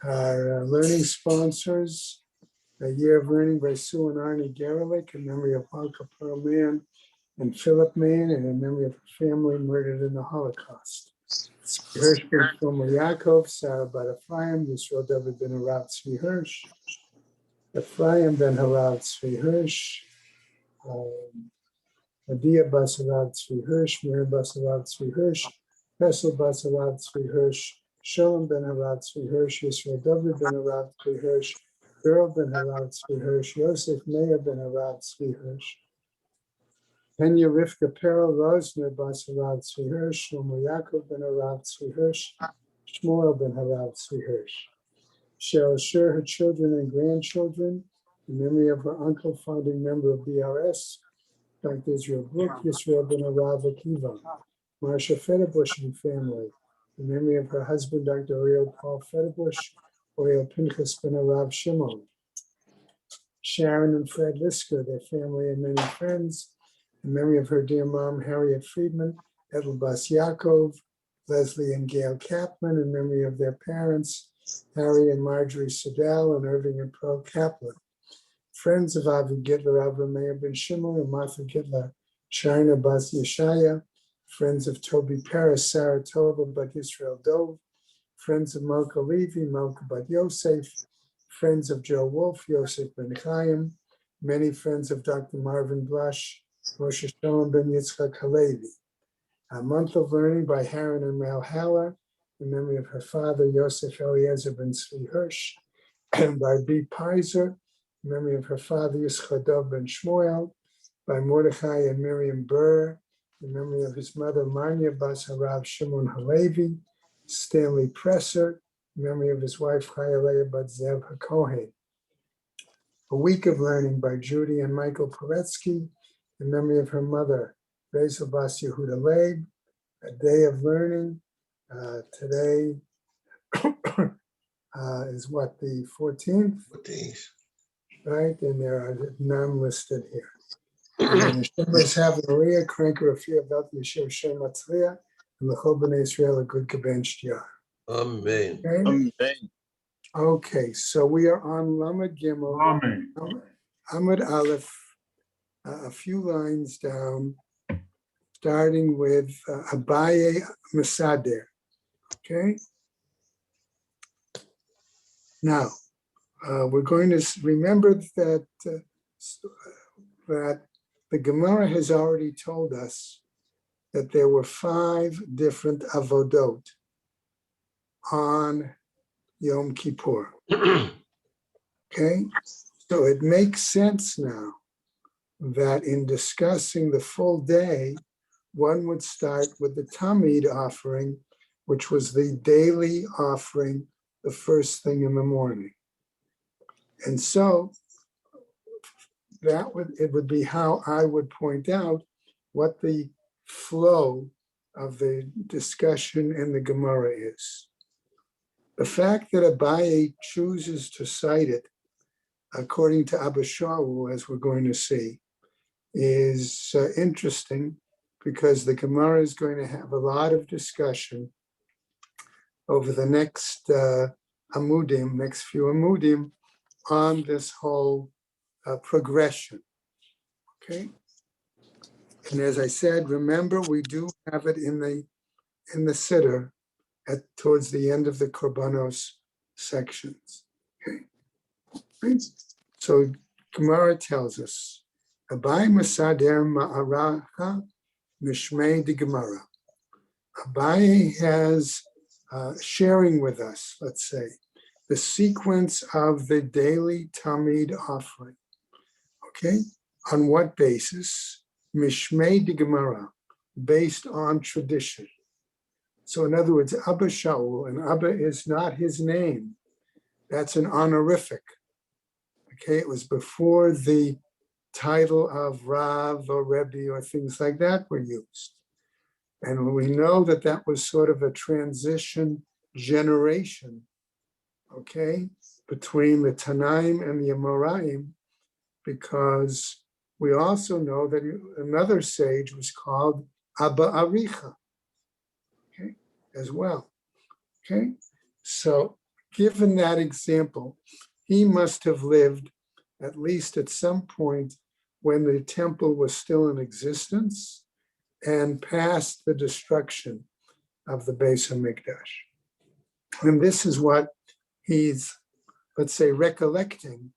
Our learning sponsors, A Year of Learning by Sue and Arnie Gerlich, in memory of Malka Pearl Mann and Philip Mann, and in memory of her family murdered in the Holocaust. Hirsch ben Shlomo Yaakov, Sarah Bat Ephraim, Yisrael David ben Harav Tzvi Hirsch, Ephraim ben Harav Tzvi Hirsch, Adia Bas Harav Tzvi Hirsch, Miriam Bas Harav Tzvi Hirsch, Pesel Bas Harav Tzvi Hirsch, Shalom ben Harav Tzvi Hirsch, Yisrael David ben Harav Tzvi Hirsch, Beryl ben Harav Tzvi Hirsch, Yosef Meir ben Harav Tzvi Hirsch, Kenya Rivka Perel Rosner Bas Harav Tzvi Hirsch, Shlomo Yaakov ben Harav Tzvi Hirsch, Shmuel ben Harav Tzvi Hirsch. Shall share her children and grandchildren in memory of her uncle, founding member of BRS, Dr. Israel Brook, Yisrael ben Harav Akiva, Marsha Federbush and family, in memory of her husband, Dr. Oriel Paul Federbush, Oriel Pinchas ben Harav Shimon, Sharon and Fred Lisker, their family and many friends, in memory of her dear mom, Harriet Friedman, Edel Bas Yaakov, Leslie and Gail Kaplan, in memory of their parents, Harry and Marjorie Siddell, and Irving and Pearl Kaplan. Friends of Avi Gitler, Avram Meir ben Shimon, and Martha Gitler, Sharna Bas Yeshaya. Friends of Toby Paris, Sarah Tova Bat Yisrael Dov. Friends of Malka Levi, Malka Bat Yosef. Friends of Joe Wolf, Yosef ben Chaim. Many friends of Dr. Marvin Blush, Moshe Shalom ben Yitzchak Halevi. A Month of Learning by Haran and Mel Haller, in memory of her father, Yosef Eliezer ben Tzvi Hirsch, and by B. Pizer, in memory of her father, Yitzchadov ben Shmuel, by Mordechai and Miriam Burr, in memory of his mother, Manya Bas Harav Shimon Halevi, Stanley Presser, in memory of his wife, Chayalea Bat Zev HaKohen. A Week of Learning by Judy and Michael Poretsky, in memory of her mother, Basil Bas Yehuda Leib. A Day of Learning. Today is what, the 14th? 14th. Right, and there are none listed here. And Hashem is having Aliyah, Kranker, Afia, Belt, Yeshiv, Shem, Matzliah, and the Chol B'nai Israel, a good Kabench Yar. Amen. Okay? Amen. Okay, so we are on Lamed Gimel, Amen. Amud Aleph, a few lines down, starting with Abaye Masader. Okay? Now, we're going to remember that that the Gemara has already told us that there were 5 different avodot on Yom Kippur. Okay, so it makes sense now that in discussing the full day, one would start with the Tamid offering, which was the daily offering, the first thing in the morning. And so it would be how I would point out what the flow of the discussion in the Gemara is. The fact that Abaye chooses to cite it, according to Abba Shaul, as we're going to see, is interesting, because the Gemara is going to have a lot of discussion over the next few amudim, on this whole progression. Okay, and as I said, remember, we do have it in the siddur towards the end of the Korbanos sections. Okay, right? So Gemara tells us, Abai Masader Ma'aracha Mishmei de Gemara. Abai has sharing with us, let's say, the sequence of the daily Tamid offering. Okay, on what basis? Mishmei de Gemara, based on tradition. So in other words, Abba Shaul, and Abba is not his name. That's an honorific. Okay, it was before the title of Rav or Rebbe or things like that were used. And we know that that was sort of a transition generation, okay, between the Tanaim and the Amoraim, because we also know that another sage was called Abba Aricha. as well. Okay, so given that example, he must have lived at least at some point when the temple was still in existence and past the destruction of the Beis Hamikdash. And this is what he's, let's say, recollecting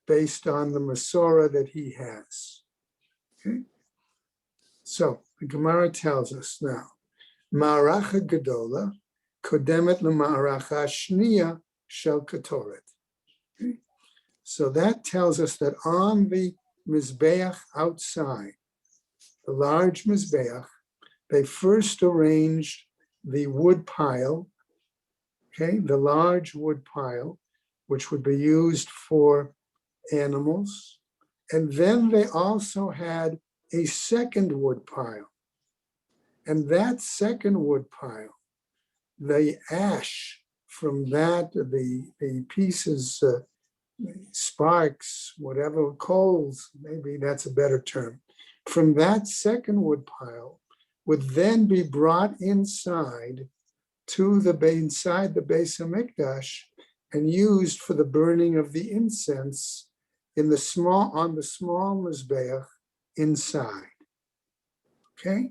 based on the Masorah that he has. Okay? So the Gemara tells us now, Ma'aracha Gedola kodemet leMa'aracha Shniya shel Ketoret. Okay? So that tells us that on the Mizbeach outside, the large Mizbeach, they first arranged the wood pile, okay, the large wood pile, which would be used for animals. And then they also had a second wood pile. And that second wood pile, the ash from that, the pieces, sparks, whatever, coals, maybe that's a better term, from that second wood pile would then be brought inside to inside the Beis Hamikdash and used for the burning of the incense on the small Mizbeach inside. Okay?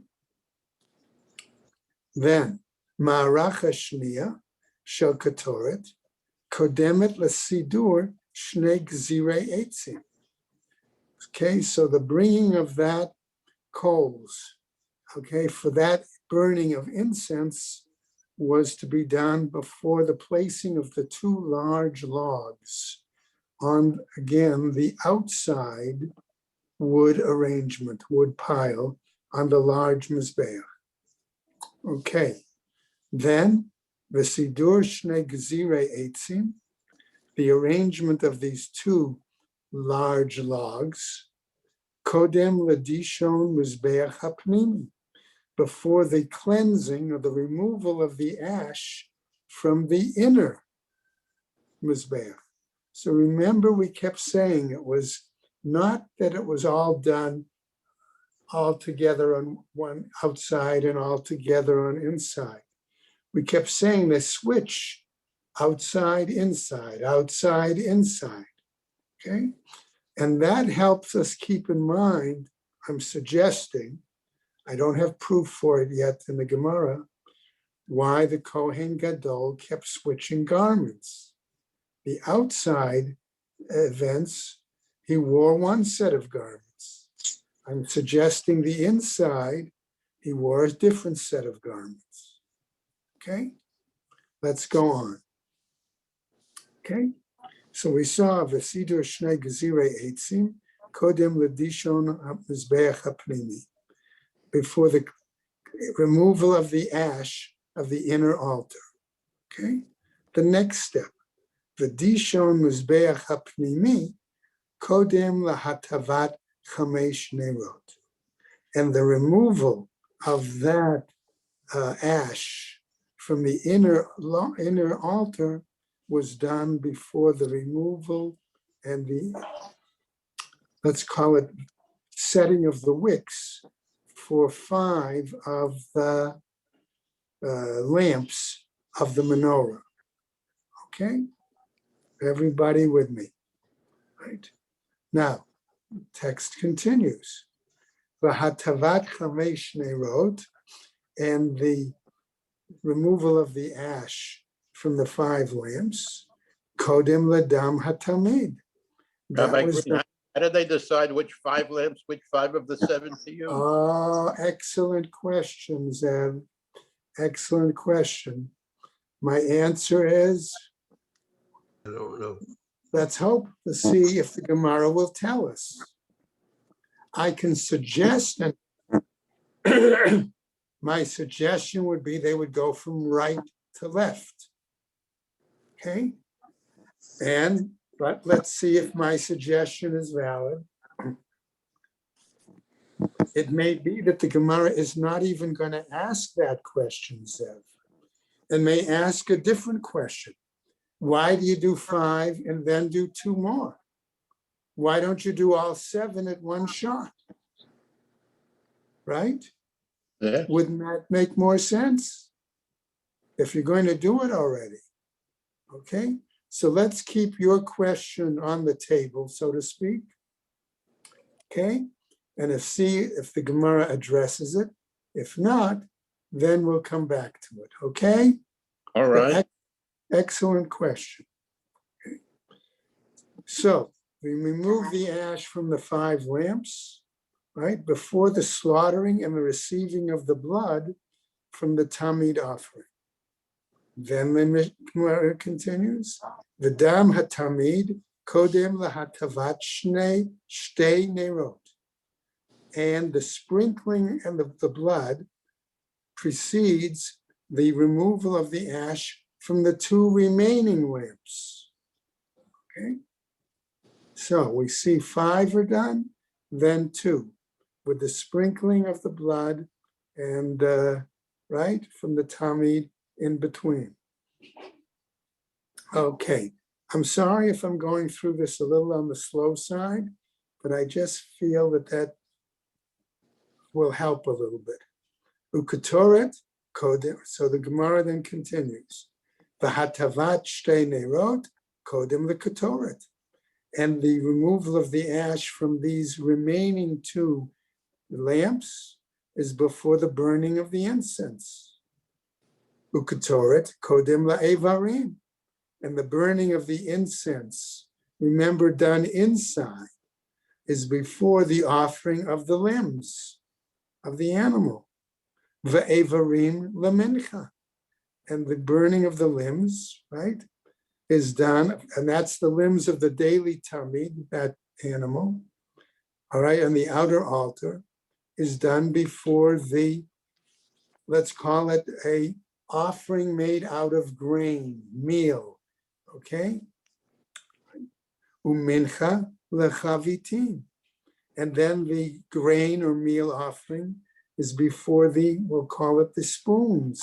Then, Ma'aracha Shniya shel Ketoret kodemet lesidur shnei gzirei eitzim. Okay, so the bringing of that coals, okay, for that burning of incense was to be done before the placing of the two large logs on, again, the outside wood arrangement, wood pile on the large Mizbeach. Okay, then the Sidur Shnei Gezirei Eitzim, the arrangement of these two large logs, Kodem Ladishon Mizbeach HaPnimi, before the cleansing or the removal of the ash from the inner Mizbeach. So remember, we kept saying it was not that it was all done all together on one outside and all together on inside. We kept saying they switch outside, inside, okay? And that helps us keep in mind, I'm suggesting, I don't have proof for it yet in the Gemara, why the Kohen Gadol kept switching garments. The outside events, he wore one set of garments. I'm suggesting the inside, he wore a different set of garments. Okay, let's go on. Okay, so we saw V'sidur Shnei Gezirei Eitzim Kodem L'Dishon Mizbeach HaPnimi, before the removal of the ash of the inner altar. Okay, the next step, V'dishon Mizbeach HaPnimi Kodem L'Hatavat Chamesh Nerot, and the removal of that ash from the inner altar was done before the removal and the, let's call it, setting of the wicks for 5 of the lamps of the menorah. Okay? Everybody with me, right? Now, text continues. V'hatavat chamesh nerot, and the removal of the ash from the 5 lamps, kodem ledam hatamid. Rabbi Green, how did they decide which 5 lamps, which 5 of the 7 to use? Oh, excellent question, Zev. Excellent question. My answer is, I don't know. let's hope to see if the Gemara will tell us. I can suggest, and my suggestion would be they would go from right to left. Okay? But let's see if my suggestion is valid. It may be that the Gemara is not even going to ask that question, Zev, and may ask a different question. Why do you do 5 and then do 2 more? Why don't you do all 7 at one shot? Right? Yeah. Wouldn't that make more sense? if you're going to do it already. Okay, so let's keep your question on the table, so to speak. Okay, and see if the Gemara addresses it. If not, then we'll come back to it. Okay. All right. Excellent question. Okay. So we remove the ash from the 5 lamps, right, before the slaughtering and the receiving of the blood from the Tamid offering. Then the Gemara continues, V'dam hatamid kodem lahatavat shtei nerot. And the sprinkling and the blood precedes the removal of the ash from the 2 remaining lamps. Okay, so we see 5 are done, then 2, with the sprinkling of the blood and right from the tamid in between. Okay, I'm sorry if I'm going through this a little on the slow side, but I just feel that will help a little bit. Ukatoret kodem. So the Gemara then continues. V'hatavat shtei nerot kodem l'katoret. And the removal of the ash from these remaining 2 lamps is before the burning of the incense. Ukatoret kodem la'evarim. And the burning of the incense, remember, done inside, is before the offering of the limbs of the animal. Ve'evarim lemincha. And the burning of the limbs, right, is done, and that's the limbs of the daily tamid, that animal, all right, and the outer altar is done before the, let's call it a offering made out of grain, meal, okay? Umincha lechavitim. And then the grain or meal offering is before we'll call it the spoons.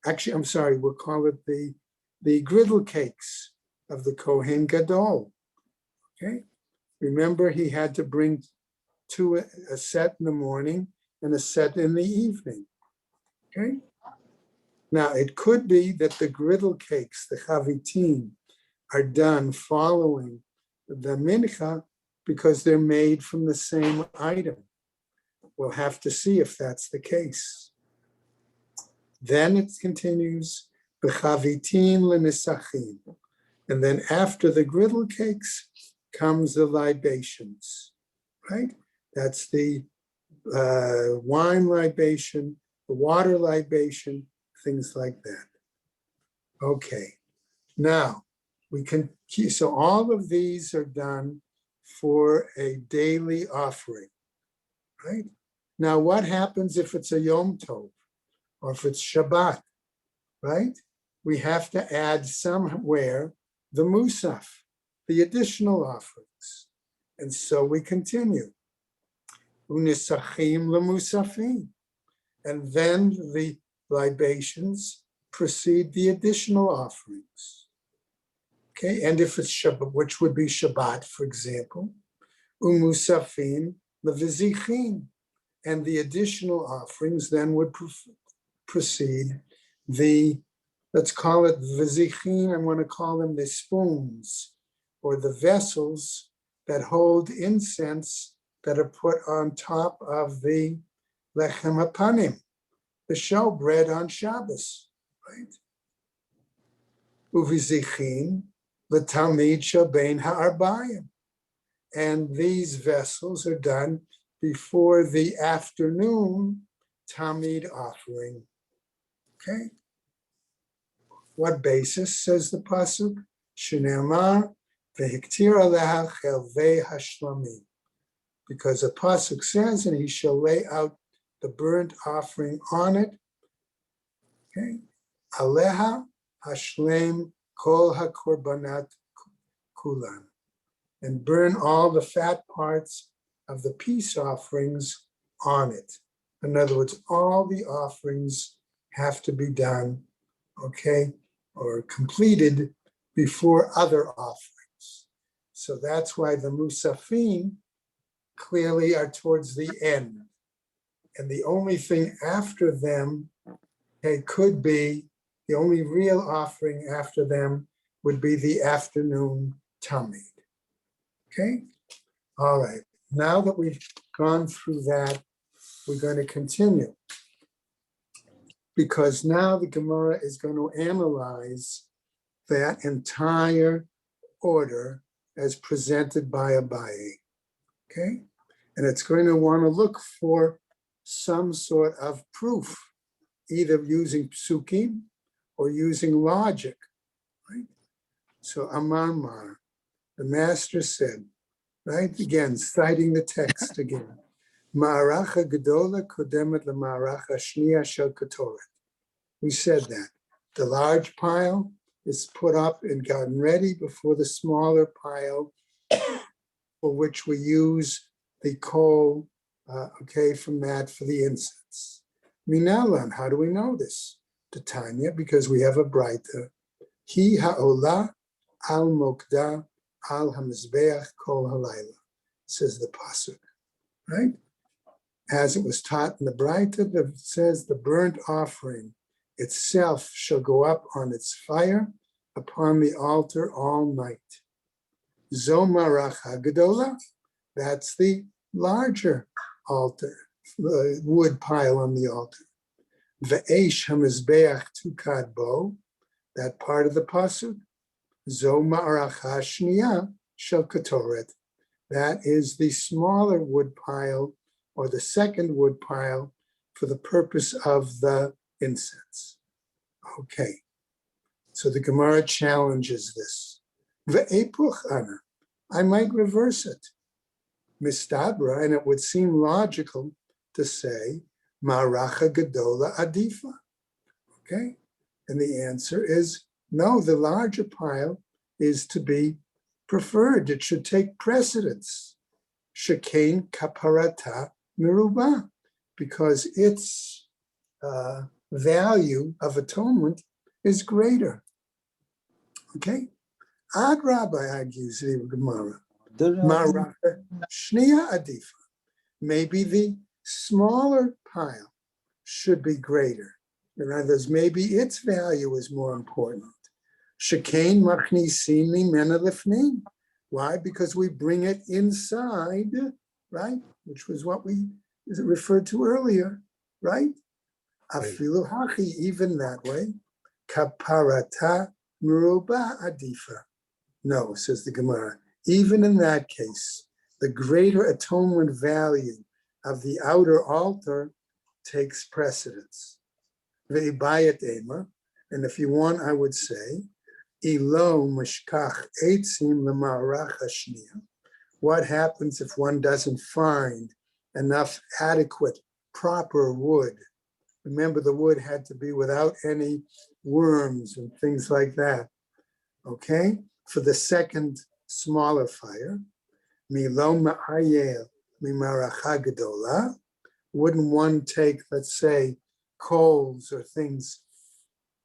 Actually, I'm sorry, we'll call it the griddle cakes of the Kohen Gadol. Okay? Remember, he had to bring 2, a set in the morning and a set in the evening. Okay? Now, it could be that the griddle cakes, the chavitim, are done following the mincha because they're made from the same item. We'll have to see if that's the case. Then it continues, b'chavitin l'nisachim. And then after the griddle cakes comes the libations, right? That's the wine libation, the water libation, things like that. Okay, now we can, so all of these are done for a daily offering, right? Now, what happens if it's a Yom Tov or if it's Shabbat, right? We have to add somewhere the musaf, the additional offerings. And so we continue. Unisachim lemusafim. And then the libations precede the additional offerings. Okay, and if it's Shabbat, which would be Shabbat, for example, umusafim levizichim. And the additional offerings then would precede the, let's call it vizichin, I want to call them the spoons or the vessels that hold incense that are put on top of the lechem hapanim, the showbread on Shabbos, right? Uvizichin l'talmid shabein ha'arbayim. And these vessels are done before the afternoon Tamid offering. Okay? What basis, says the pasuk? Shneimar v'hiktir aleha chelvei hashlamim. Because the pasuk says, and he shall lay out the burnt offering on it. Okay? Aleha hashlem kol hakorbanat kulan. And burn all the fat parts of the peace offerings on it. In other words, all the offerings have to be done, okay, or completed before other offerings. So that's why the musafim clearly are towards the end. And the only thing after them, it could be The only real offering after them would be the afternoon tamid. Okay? All right. Now that we've gone through that, we're going to continue. Because now the Gemara is going to analyze that entire order as presented by Abaye. Okay? And it's going to want to look for some sort of proof, either using psukim or using logic. Right? So Amar Mar, the master said, right, again, citing the text again, Ma'aracha gedola kodemet le'ma'aracha shniya shel ketoret. We said that. The large pile is put up and gotten ready before the smaller pile for which we use the coal, okay, from that for the incense. Minalan, how do we know this? The Tanya, because we have a brighter. Hi ha'olah al mokda al hamizbeach kol halayla, says the pasuk, right? As it was taught in the Braita, it says the burnt offering itself shall go up on its fire upon the altar all night. Zomarach Hagadola, that's the larger altar, the wood pile on the altar. Ve'esh hamizbeach tukad bo, that part of the pasuk. Zomarach hashniya shel ketoret, that is the smaller wood pile or the second wood pile for the purpose of the incense. Okay, so the Gemara challenges this. Ve'epuch ana, I might reverse it. Mistabra, and it would seem logical to say, Ma'aracha gedola adifa. Okay, and the answer is no, the larger pile is to be preferred. It should take precedence. Shekain kaparata miruba, because its value of atonement is greater. Okay? Ad Rabbi argues the Gemara. Maracha shniya adifa. Maybe the smaller pile should be greater. In other words, maybe its value is more important. Shekain machnisin mimena lifnim. Why? Because we bring it inside, right? Which was what we referred to earlier, right? Afilu hachi, even that way. Kaparata meruba adifa. No, says the Gemara. Even in that case, the greater atonement value of the outer altar takes precedence. Ve'ibayat ema, and if you want, I would say, ilo mishkach eitzim lema'arach hashniya. What happens if one doesn't find enough adequate, proper wood? Remember, the wood had to be without any worms and things like that. Okay? For the second smaller fire, milo ma'ayel mimaracha gedola. Wouldn't one take, let's say, coals or things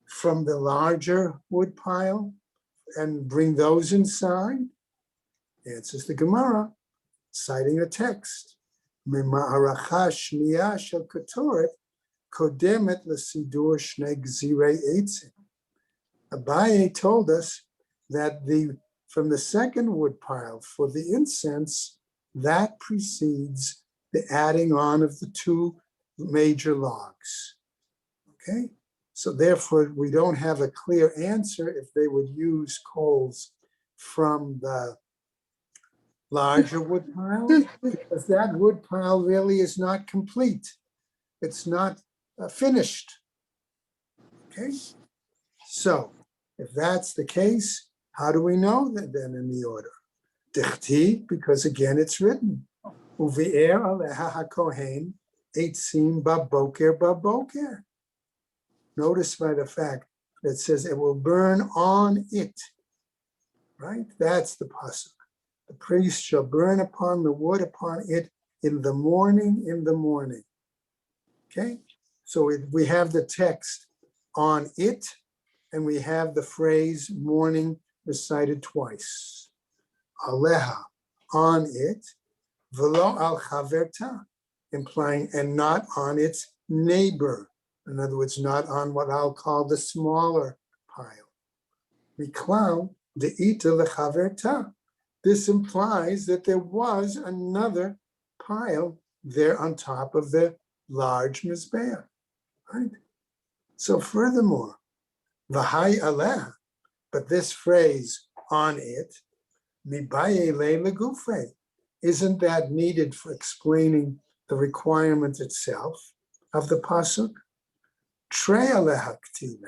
from the larger wood pile and bring those inside? Answers the Gemara, citing a text. Mima'aracha shniya shel ketoret kodemet l'sidur shnei gzirei eitzim. Abaye told us that from the second wood pile for the incense, that precedes the adding on of the two major logs. Okay, so therefore we don't have a clear answer if they would use coals from the larger wood pile, because that wood pile really is not complete. It's not finished. Okay, so if that's the case, how do we know that then in the order? Dichti, because again it's written. Uvi'er aleha hakohen eitzim baboker baboker. Notice by the fact that it says it will burn on it. Right? That's the pasuk. The priest shall burn upon the wood upon it in the morning, in the morning. Okay? So we have the text on it, and we have the phrase morning recited twice. Aleha, on it, velo al chaverta, implying and not on its neighbor. In other words, not on what I'll call the smaller pile. Miklau de'ita lechaverta. This implies that there was another pile there on top of the large mizbeach, right? So furthermore, v'hai aleh, but this phrase on it, mibaye le legufe, isn't that needed for explaining the requirement itself of the pasuk? Trei aleha ktive.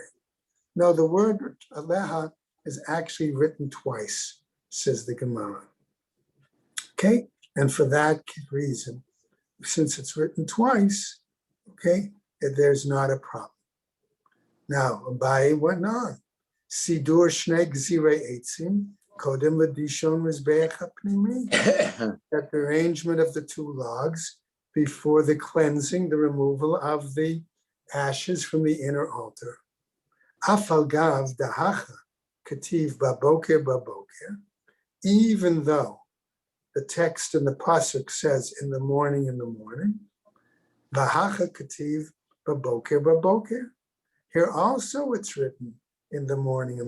No, the word aleha is actually written twice, says the Gemara. Okay, and for that reason, since it's written twice, okay, there's not a problem. Now, Abaye went on. Sidur shnei gzirei eitzim kodem l'dishon mizbeach hapnimi. That the arrangement of the two logs before the cleansing, the removal of the ashes from the inner altar. Afal gav dahacha kativ baboker baboker. Even though the text in the pasuk says in the morning, dahacha kativ baboker baboker. Here also it's written in the morning.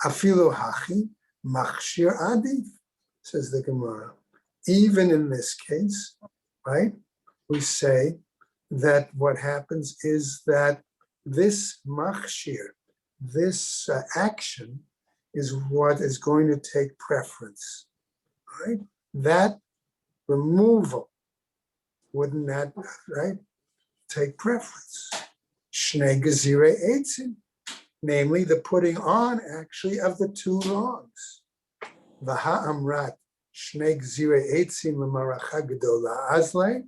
Afilu hachi machshir adif, says the Gemara. Even in this case, right, we say that what happens is that this machshir, this action is what is going to take preference, right? That removal, wouldn't that, right, take preference? Shnei gezirei eitzim, namely the putting on actually of the two logs. Vaha amrat shnei gezirei eitzim l'maracha gedola azle.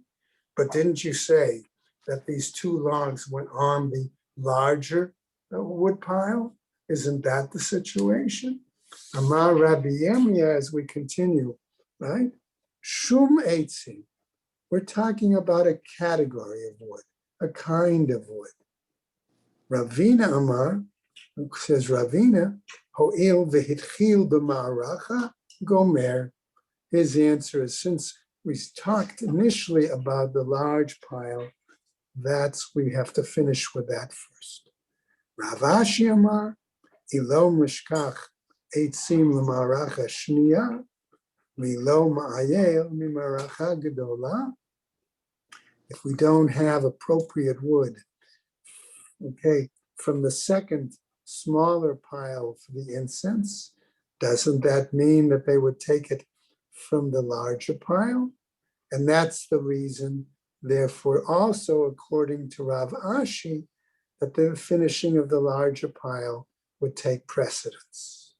But didn't you say that these two logs went on the larger wood pile? Isn't that the situation? Amar Rabbi Yemia, as we continue, right? Shum eitzim. We're talking about a category of wood, a kind of wood. Ravina Amar, says Ravina, Ho'il v'hitchil b'ma'aracha gomer. His answer is, since we talked initially about the large pile, we have to finish with that first. Rav Ashi Amar, Ilo mishkach eitzim l'ma'aracha shniya, Milo ma'ayel mimaracha gedola. If we don't have appropriate wood, okay, from the second smaller pile for the incense, doesn't that mean that they would take it from the larger pile? And that's the reason, therefore, also according to Rav Ashi, that the finishing of the larger pile would take precedence.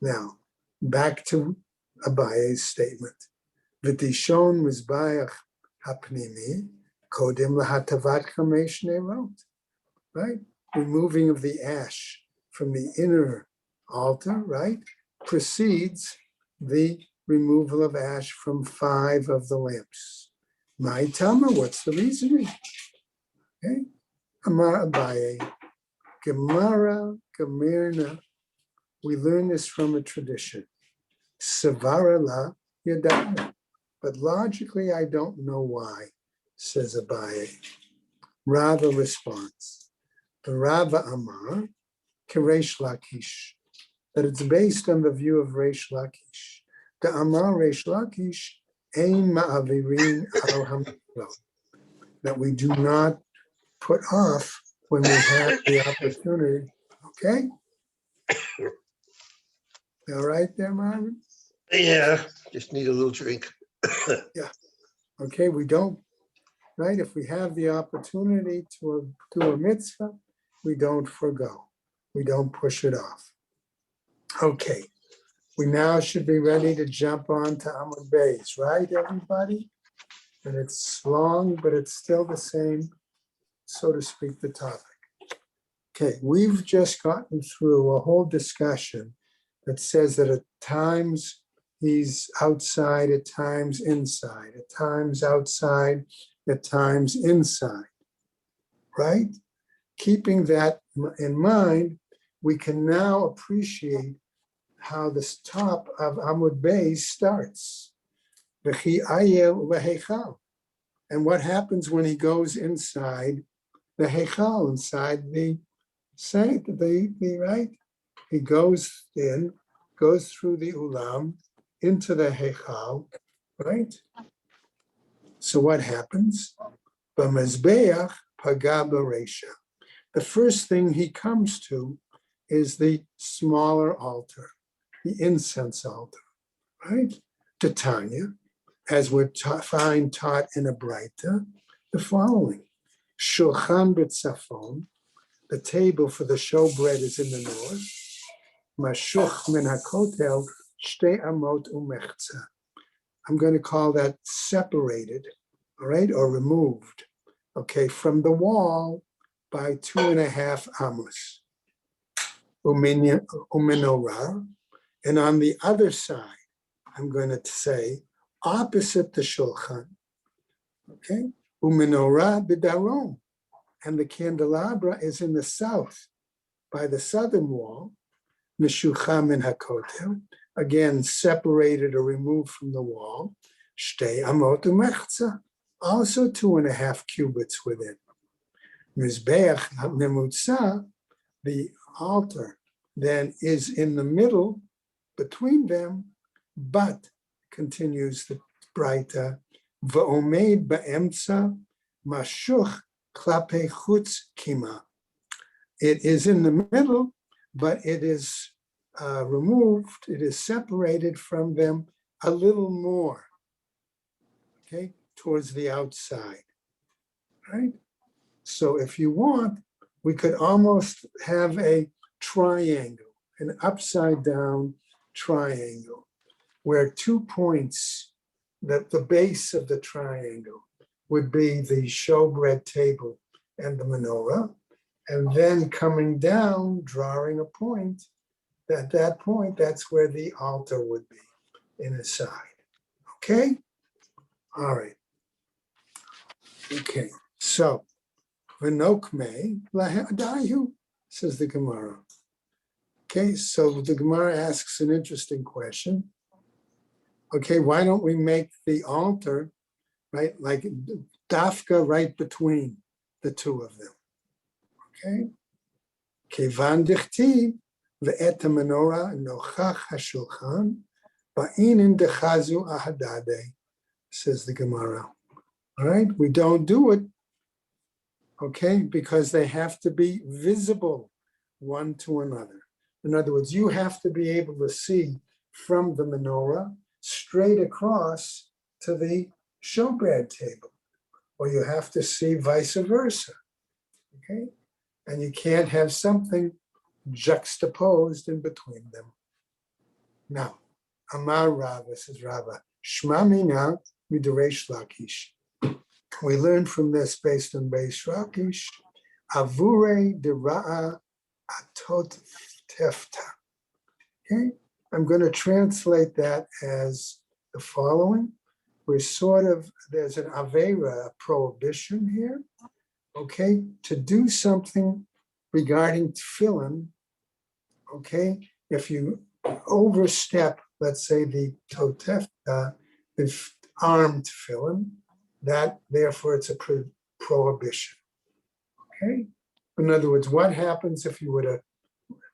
Now, back to Abaye's statement. V'tishon mizbayach hapnimi kodim lahatavat chamesh neirot. Right? Removing of the ash from the inner altar, right, precedes the removal of ash from 5 of the lamps. My Tama, what's the reasoning? Okay. Amar Abaye, Gemara Gemirna. We learn this from a tradition. Savara la yadaya. But logically, I don't know why, says Abaye. Rava responds. The Rava Amar, Keresh Lakish, that it's based on the view of Reish Lakish. The Amar Reish Lakish, Ein Ma'avirin al Hamiklo, that we do not put off when we have the opportunity. Okay? All right there, Marvin? Yeah, just need a little drink. Yeah. Okay, we don't, right? If we have the opportunity to do a mitzvah, we don't forgo. We don't push it off. Okay, we now should be ready to jump on to Amud Beis, right, everybody? And it's long, but it's still the same, so to speak, the topic. Okay, we've just gotten through a whole discussion that says that at times he's outside, at times inside, at times outside, at times inside, right? Keeping that in mind, we can now appreciate how this top of Amud Beis starts. And what happens when he goes inside the Heichal, inside the saint, the right. He goes in, goes through the Ulam into the Heichal, right? So what happens? B'mezbeach paga b'reisha. The first thing he comes to is the smaller altar, the incense altar, right? Titania, as we're find taught in a Braita, the following. Shulchan b'tzafon, the table for the showbread is in the north. Mashuch min hakotel, shtei amot umechza. I'm going to call that separated, all right, or removed, okay, from the wall by 2.5 amos. Umenorah, and on the other side, I'm going to say opposite the shulchan, okay, umenorah b'darom, and the candelabra is in the south by the southern wall, meshucha min hakotel, again separated or removed from the wall, shtei amot umechza, also 2.5 cubits within. Mizbeach memutza, the altar then is in the middle between them, but continues the Braita, va'omed ba'emtza mashuch klape chutz kima. It is in the middle, but it is removed, it is separated from them a little more, okay, towards the outside, right? So if you want, we could almost have a triangle, an upside down triangle, where 2 points, that the base of the triangle would be the showbread table and the menorah, and then coming down, drawing a point, at that point, that's where the altar would be in the side. Okay? All right. Okay. So, Venokme lahadayu, says the Gemara. Okay, so the Gemara asks an interesting question. Okay, why don't we make the altar, right, like dafka right between the two of them? Okay. Kevan dichtiv ve'et menorah nochach hashulchan ba'inin dechazu ahadade, says the Gemara. All right, we don't do it, okay, because they have to be visible one to another. In other words, you have to be able to see from the menorah straight across to the showbread table, or you have to see vice versa, okay? And you can't have something juxtaposed in between them. Now, Amar Rava, says Rava, Shma mina midaresh Lakish. We learn from this based on Reish Lakish, Avure dera'a atot tefta. Okay, I'm going to translate that as the following. There's an avera, a prohibition here, okay, to do something regarding tefillin, okay, if you overstep, let's say, the totefta, the armed tefillin, that therefore it's a prohibition, okay? In other words, what happens if you were to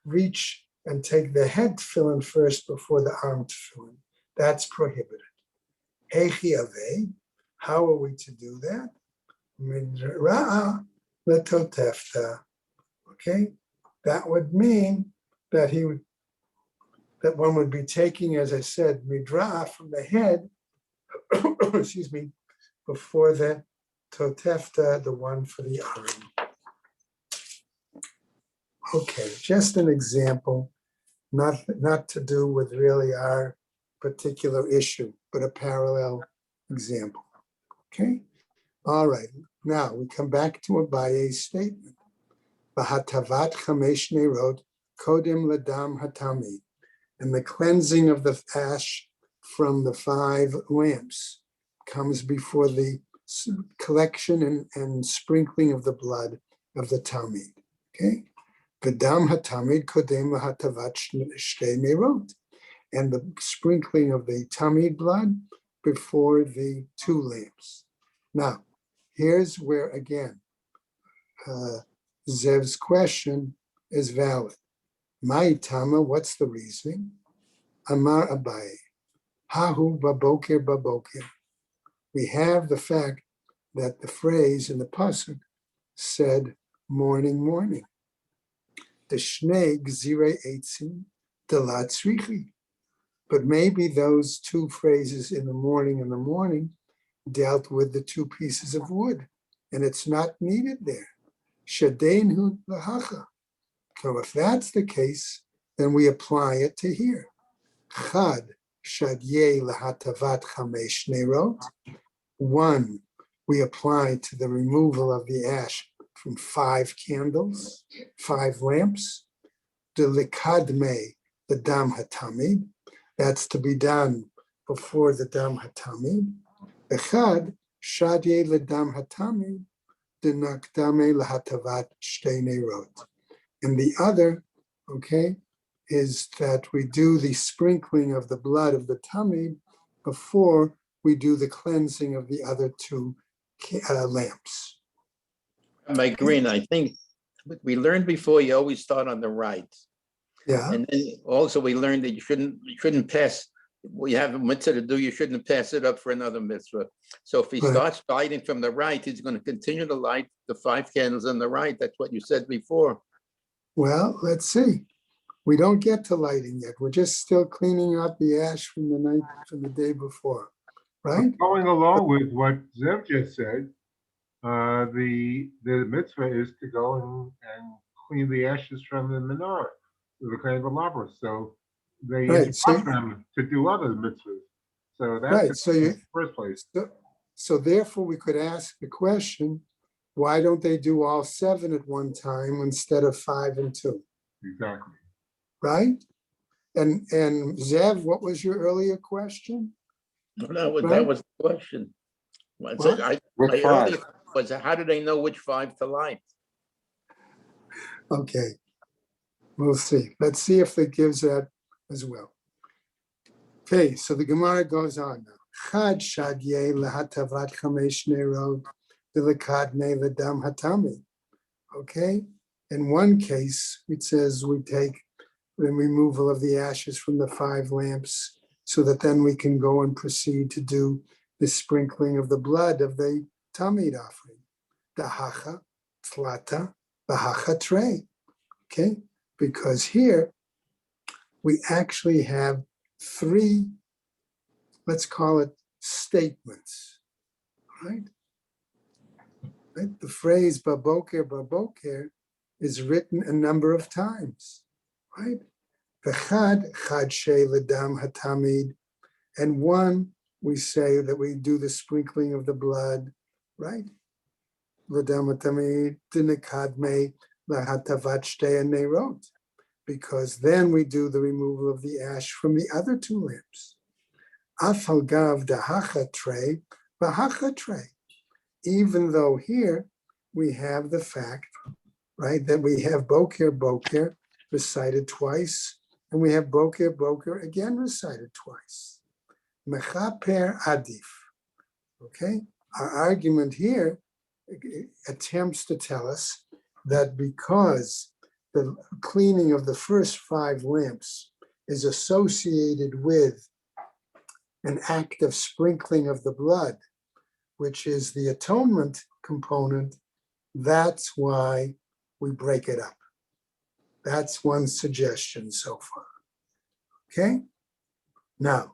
reach and take the head tefillin first before the arm tefillin? That's prohibited. Hechi avei, how are we to do that? Midra'a letotefta. Okay, that would mean that that one would be taking, as I said, midra'a from the head, excuse me, before the totefta, the one for the arm. Okay, just an example, not to do with really our particular issue, but a parallel example. Okay, all right. Now we come back to Abaye's statement. V'hatavat chamesh nerot kodim ladam hatamid, and the cleansing of the ash from the 5 lamps comes before the collection and sprinkling of the blood of the tamid. Okay. V'dam hatamid kodem lahatavat shtei nerot, and the sprinkling of the tamid blood before the 2 lamps. Now, here's where again Zev's question is valid. My Tama, what's the reasoning? Amar Abaye, Hahu baboker baboker. We have the fact that the phrase in the pasuk said morning, morning. The shnei gzire eitzim delat tzrichi. But maybe those two phrases in the morning dealt with the two pieces of wood, and it's not needed there. Shadeinu lahacha. So if that's the case, then we apply it to here. Chad shadye lahatavat chamesh nerot. One, we apply to the removal of the ash from 5 candles, 5 lamps. The likadme, the dam hatamid. That's to be done before the dam hatamid. Echad shadye ledam hatamid. The nakdame lahatavat shtei nerot. And the other, okay, is that we do the sprinkling of the blood of the tamid before we do the cleansing of the other 2 lamps. Mike Green, I think we learned before you always start on the right. Yeah. And then also we learned that you shouldn't pass, we have a mitzvah to do, you shouldn't pass it up for another mitzvah. So if he starts lighting from the right, he's going to continue to light the 5 candles on the right. That's what you said before. Well, let's see. We don't get to lighting yet. We're just still cleaning out the ash from the day before, right? Going along with what Zev just said, the mitzvah is to go and clean the ashes from the menorah, the candelabra. So they instruct them to do other mitzvahs. So that's right. So in the first place. So therefore, we could ask the question: why don't they do all 7 at one time instead of 5 and 2? Exactly. Right? And Zev, what was your earlier question? No, that was the question. My earlier was, how do they know which 5 to light? Okay, we'll see. Let's see if it gives that as well. Okay, so the Gemara goes on now. Chad shadye lahatavat chamesh nerot delikadne ledam hatami. Okay, in one case, it says we take the removal of the ashes from the 5 lamps so that then we can go and proceed to do the sprinkling of the blood of the tamid offering. The hacha, tlata, the hacha tray. Okay, because here we actually have 3, let's call it statements, right? The phrase baboker, baboker is written a number of times, right? V'chad, chad shei ledam hatamid, and 1, we say that we do the sprinkling of the blood, right? Ledam hatamid, dinekadme, lahatavat shtei nerot, because then we do the removal of the ash from the other 2 lamps. Afal gav dahacha tray, bahacha tray. Even though here we have the fact, right, that we have boker, boker recited twice, and we have boker, boker again recited twice. Mechaper adif. Okay, our argument here attempts to tell us that because the cleaning of the first 5 lamps is associated with an act of sprinkling of the blood, which is the atonement component, that's why we break it up. That's one suggestion so far. Okay? Now,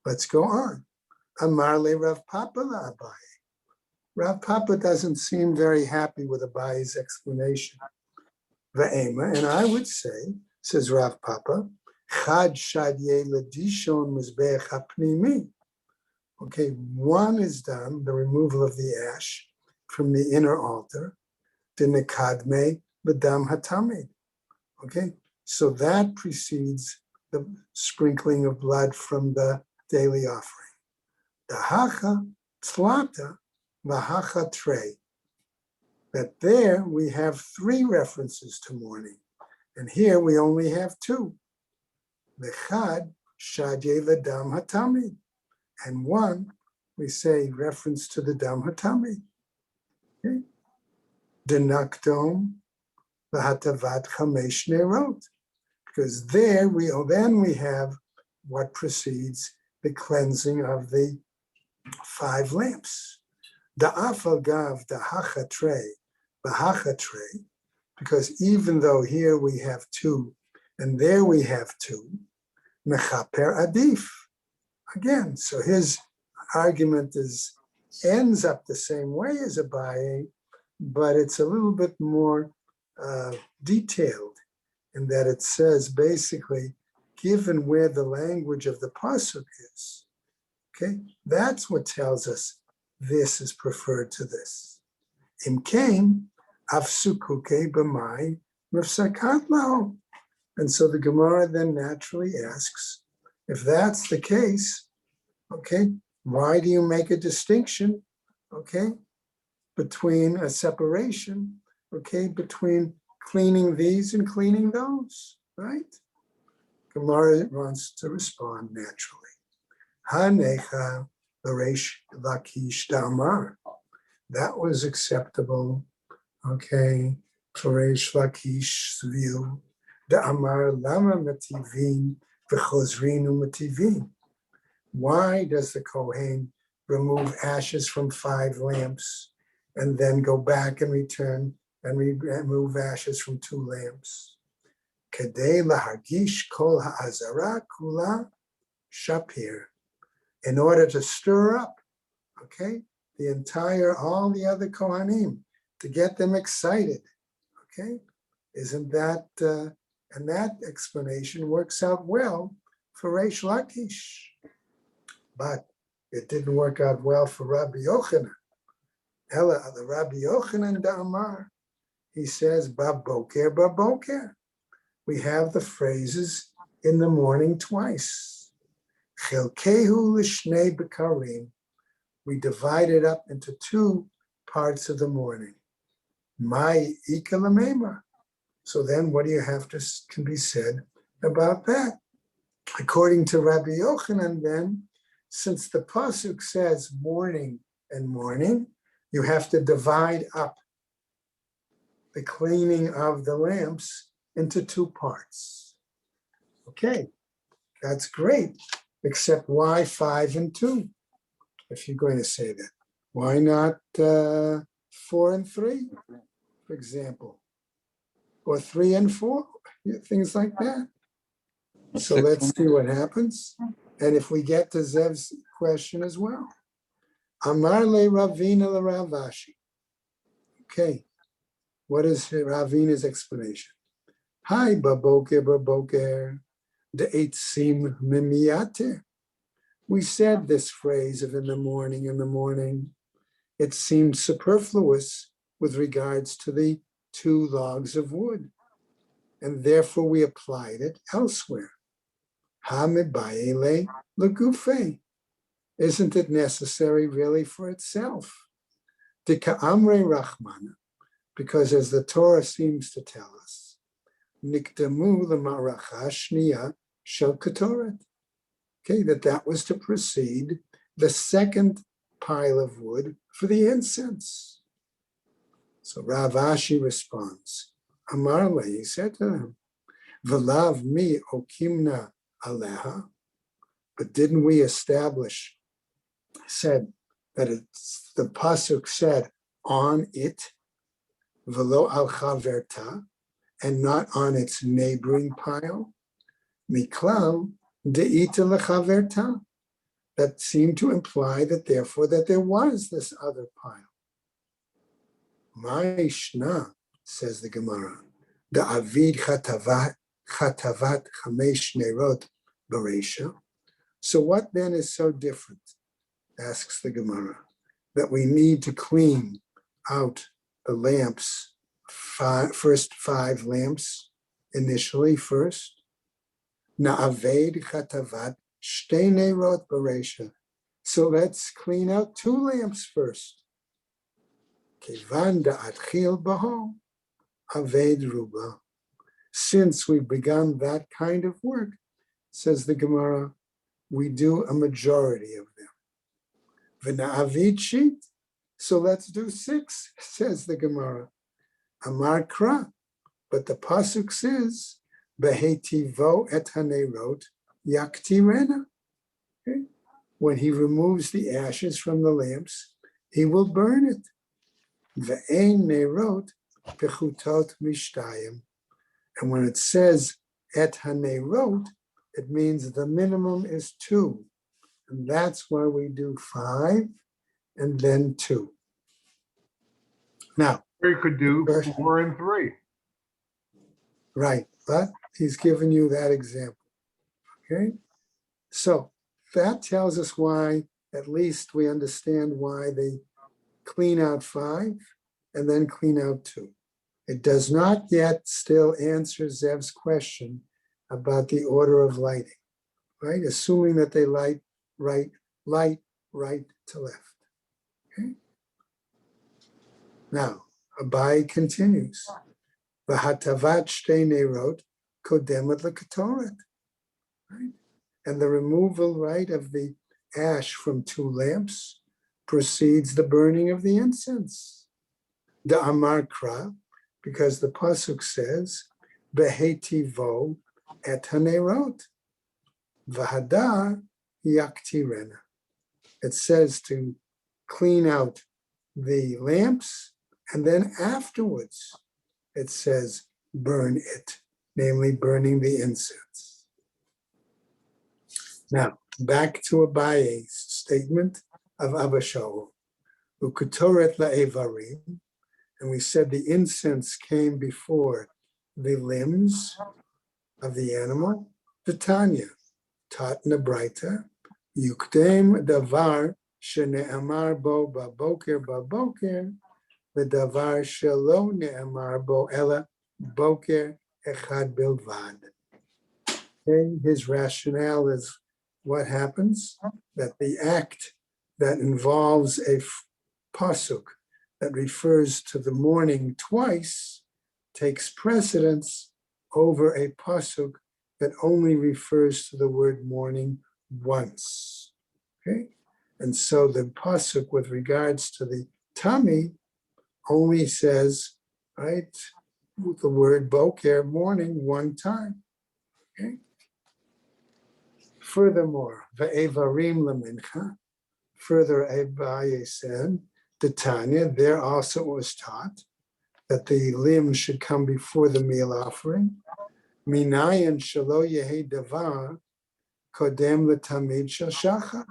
let's go on. Amar le Rav Papa la Abaye. Rav Papa doesn't seem very happy with Abaye's explanation. V'ema, and I would say, says Rav Papa, Chad shadye ledishon mizbeach hapnimi. Okay, 1 is done, the removal of the ash from the inner altar, dinekadme ledam hatamid. Okay, so that precedes the sprinkling of blood from the daily offering. The hacha tlata, the hacha tray. That there we have 3 references to mourning, and here we only have 2. The chad shadye ledam hatamid, and 1 we say reference to the dam hatamid. Okay, Denakdom v'hatavat chamesh nerot. Because there we have what precedes the cleansing of the 5 lamps. The afagav, the hachatre, because even though here we have 2 and there we have 2, mechaper adif. Again, so his argument ends up the same way as Abaye, but it's a little bit more detailed in that it says basically, given where the language of the pasuk is, okay, that's what tells us this is preferred to this. Imkain afsukuke b'mai mifsakat lao. And so the Gemara then naturally asks, if that's the case, okay, why do you make a distinction, okay, between a separation, okay, between cleaning these and cleaning those, right? Gemara wants to respond naturally. Hanecha l'reish lakish da'amar. That was acceptable, okay, for Reish Lakish's view. Da'amar lama mativin v'chozrinu mativin. Why does the Kohen remove ashes from 5 lamps and then go back and return and remove ashes from 2 lamps? Kedei lahargish kol ha'azara kula shapir. In order to stir up, okay, all the other Kohanim, to get them excited, okay? Isn't that, and that explanation works out well for Reish Lakish. But it didn't work out well for Rabbi Yochanan. Ella, the Rabbi Yochanan Da'amar, he says, Baboker, Baboker. We have the phrases in the morning twice. Chelkehu l'shnei bekarim. We divide it up into 2 parts of the morning. Mai ika l'meimar. So then what do you have to can be said about that? According to Rabbi Yochanan then, since the pasuk says morning and morning, you have to divide up the cleaning of the lamps into 2 parts. Okay, that's great, except why 5 and 2? If you're going to say that, why not 4 and 3, for example, or 3 and 4, things like that. So let's see what happens. And if we get to Zev's question as well. Amar le Ravina le Ravashi. Okay, what is Ravina's explanation? Hi, baboker, the eitzim mimiyate. We said this phrase of in the morning. It seemed superfluous with regards to the 2 logs of wood, and therefore we applied it elsewhere. Ha mebayele legufe. Isn't it necessary really for itself? Dika amre rachmana, because as the Torah seems to tell us, nikdamu l'maracha shniya shel ketoret. Okay, that was to precede the 2nd pile of wood for the incense. So Rav Ashi responds, Amarle, he said to him, V'lav mi okimna aleha, but didn't we said that it's the pasuk said on it, v'lo al chaverta, and not on its neighboring pile, miklal de'ita lechaverta. That seemed to imply that therefore that there was this other pile. Ma'ishna, says the Gemara, the avid chatavat chamesh nerot bereisha. So what then is so different, asks the Gemara, that we need to clean out the lamps, first 5 lamps initially first? Na'aved chatavat shtei nerot bereisha. So let's clean out 2 lamps first. Kevan da'atchil baho aved ruba. Since we've begun that kind of work, says the Gemara, we do a majority of them. V'na'avid shit. So let's do 6, says the Gemara. Amar Kra. But the pasuk says, Behetivo et hanerot yaktirena. Okay? When he removes the ashes from the lamps, he will burn it. Ve'ein nerot pechutot mishtayim. And when it says et hanerot, it means the minimum is 2. And that's why we do 5 and then 2. Now, Or you could do 4 and 3. right, but he's given you that example. Okay, so that tells us why, at least we understand why they clean out 5 and then clean out 2. It does not yet still answer Zev's question about the order of lighting, right? Assuming that they light right to left. Okay. Now, Abai continues. V'hatavat shtei nerot kodemet lekatoret. Right? And the removal, right, of the ash from 2 lamps precedes the burning of the incense. The Amar Kra, because the pasuk says, "Behetivo et hanerot, v'hadar yaktirena." It says to clean out the lamps, and then afterwards it says burn it, namely burning the incense. Now, back to Abaye's statement of Abba Shaul. Uketoret la'evarim, and we said the incense came before the limbs of the animal. The Tanya, taught in the Braita, Yukdem davar shene'amar bo baboker, the davar shelo ne'amar bo ela boker echad bilvad. Okay, his rationale is what happens, that the act that involves a pasuk that refers to the morning twice takes precedence over a pasuk that only refers to the word morning once. Okay, and so the pasuk with regards to the tummy only says, right, with the word boker, morning, one time. Okay. Furthermore, ve'evarim lemincha. Further, Abaye said, the Tanya, there also was taught that the limbs should come before the meal offering. Minayan shelo yehi davar kodem l'tamid shel shachar.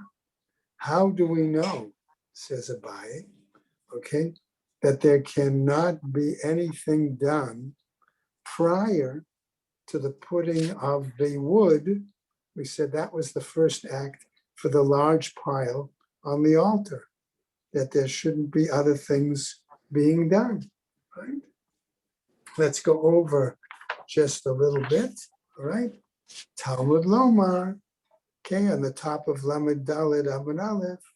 How do we know, says Abaye, okay, that there cannot be anything done prior to the putting of the wood? We said that was the first act for the large pile on the altar, that there shouldn't be other things being done, right? Let's go over just a little bit, all right? Talmud Lomar, okay, on the top of Lamed Daled Amud Aleph,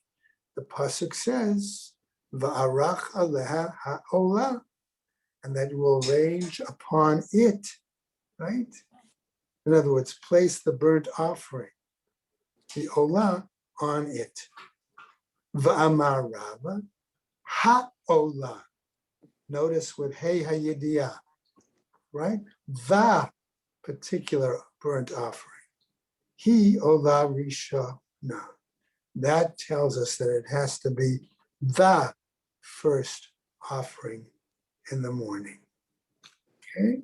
the pasuk says, "Va'arach aleha ha'olah," and that you will range upon it, right? In other words, place the burnt offering, the olah, on it. Va'amar Rava ha'olah. Notice with hey hayidiyah, right? The particular burnt offering. He olah risha na. That tells us that it has to be the first offering in the morning. Okay.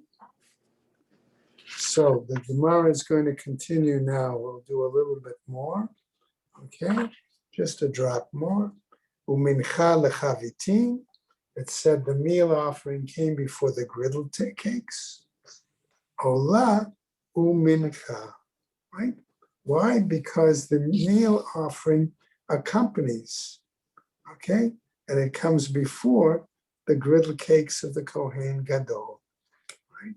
So the Gemara is going to continue now. We'll do a little bit more. Okay, just a drop more. Umincha lechavitin. It said the meal offering came before the griddle cakes. Ola umincha, right? Why? Because the meal offering accompanies, okay? And it comes before the griddle cakes of the Kohen Gadol, right?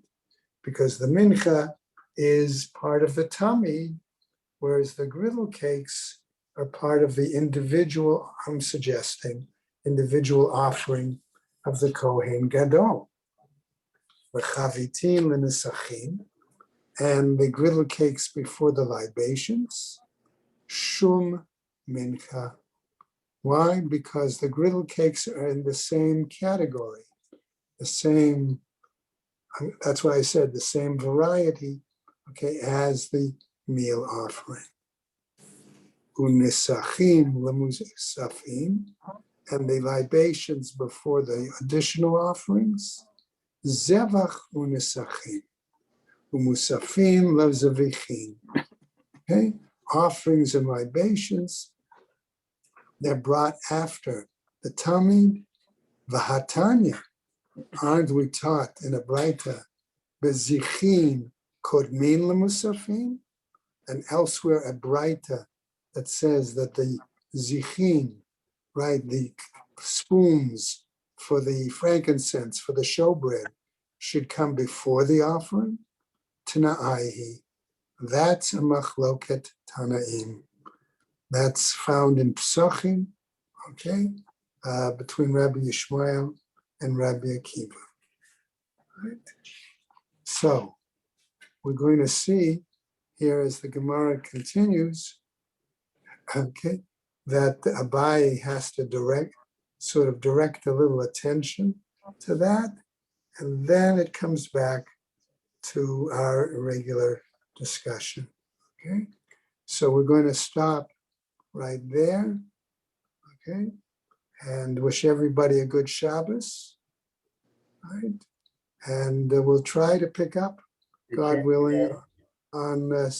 Because the mincha is part of the tummy, whereas the griddle cakes are part of the individual, I'm suggesting, individual offering of the Kohen Gadol. The chavitin l'nesachim, and the griddle cakes before the libations, shum mincha. Why? Because the griddle cakes are in the same category the same, that's why I said the same variety, okay, as the meal offering. Unisachim lemusafim, and the libations before the additional offerings, zevach unisachim, umusafim lezavichim. Okay, offerings and libations, they're brought after the tamid, vahatanya. Aren't we taught in a braita, bezichin kodmin lemusafim, and elsewhere a braita that says that the zichin, right, the spoons for the frankincense, for the showbread, should come before the offering? Tana'aihi. That's a machloket Tanaim. That's found in Psachim, okay, between Rabbi Yishmael and Rabbi Akiva. Right? So we're going to see here as the Gemara continues, okay, that Abaye has to direct a little attention to that, and then it comes back to our regular discussion. Okay, so we're going to stop right there. Okay, and wish everybody a good Shabbos. Right, and we'll try to pick up, God willing, on